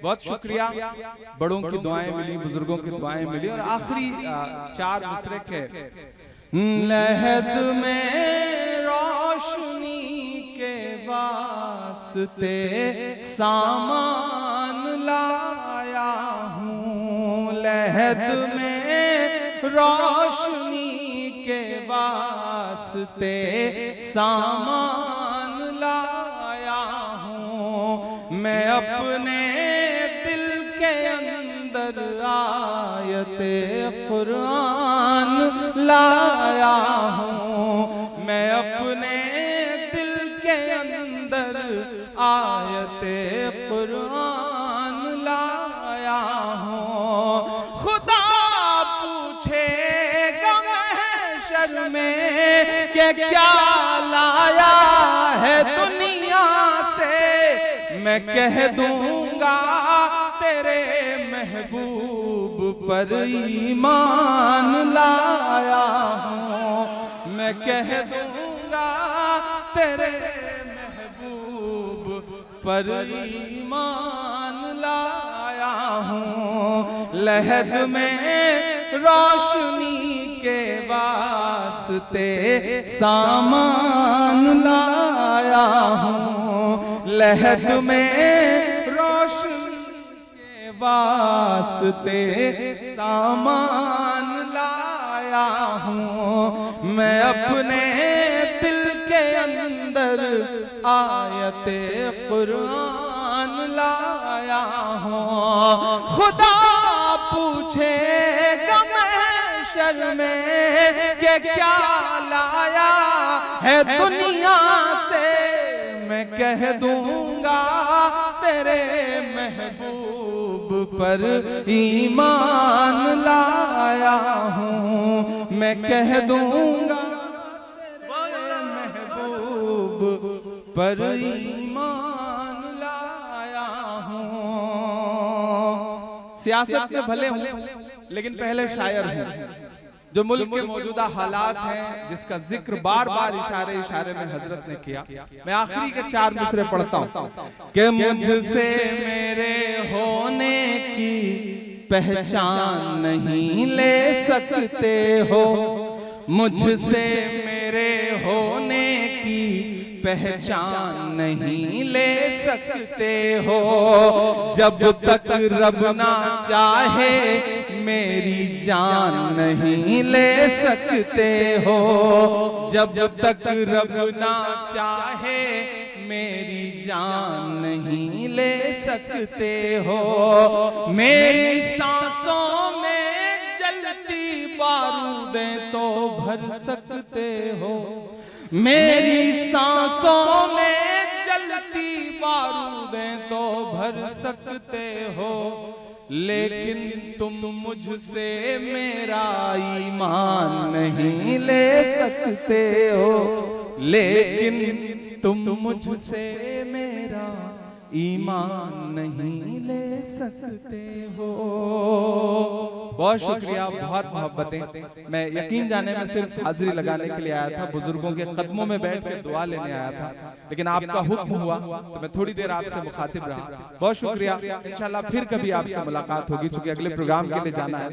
बहुत शुक्रिया। बड़ों की दुआएं मिली, बुजुर्गों की दुआएं मिली, और आखिरी 4 मिसरे के लहद में रोशनी के वास्ते सामान लाया हूँ, लहद में रोशनी के वास्ते सामान लाया हूँ। मैं अपने दिल के अंदर आयते कुरान लाया हूँ, मैं अपने दिल के अंदर आयते कुरान लाया हूँ। खुदा पूछेगा महशर में कि क्या लाया है दुनिया से, मैं कह दूंगा तेरे महबूब पर ईमान लाया हूँ, मैं कह दूंगा तेरे महबूब पर ईमान लाया हूँ। लहद में रोशनी के वास्ते सामान लाया हूँ, लहद में रोशनी के वास्ते सामान लाया हूँ। मैं अपने दिल के अंदर आयते कुरान लाया हूँ। खुदा पूछेगा महशर में कि क्या लाया है दुनिया से, मैं कह दूंगा तेरे महबूब पर ईमान लाया हूँ, मैं कह दूंगा तेरे महबूब पर ईमान लाया हूँ। सियासत में भले हूँ लेकिन पहले शायर हूँ। जो मुल्क के मौजूदा हालात हैं जिसका जिक्र बार बार इशारे इशारे में हजरत ने किया, मैं आखिरी के 4 मिसरे पढ़ता हूँ कि मुझसे मेरे होने की पहचान नहीं ले सकते हो, मुझसे मेरे होने की पहचान नहीं ले सकते हो। जब तक रब ना चाहे मेरी जान नहीं ले सकते हो, जब तक रब ना चाहे मेरी जान नहीं ले सकते हो। मेरी सांसों में जलती बारूदें तो भर सकते हो, मेरी सांसों में जलती बारूदें तो भर सकते हो, लेकिन तुम मुझसे मेरा ईमान नहीं ले सकते हो, लेकिन तुम मुझसे मेरा ईमान नहीं ले सकते हो। बहुत शुक्रिया, बहुत मोहब्बतें। मैं यकीन जाने में सिर्फ हाजिरी लगाने के लिए आया था, बुजुर्गों के कदमों में बैठ के दुआ लेने आया था, लेकिन आपका हुक्म हुआ तो मैं थोड़ी देर आपसे मुखातिब रहा। बहुत शुक्रिया। इंशाल्लाह फिर कभी आपसे मुलाकात होगी, चूंकि अगले प्रोग्राम के लिए जाना है।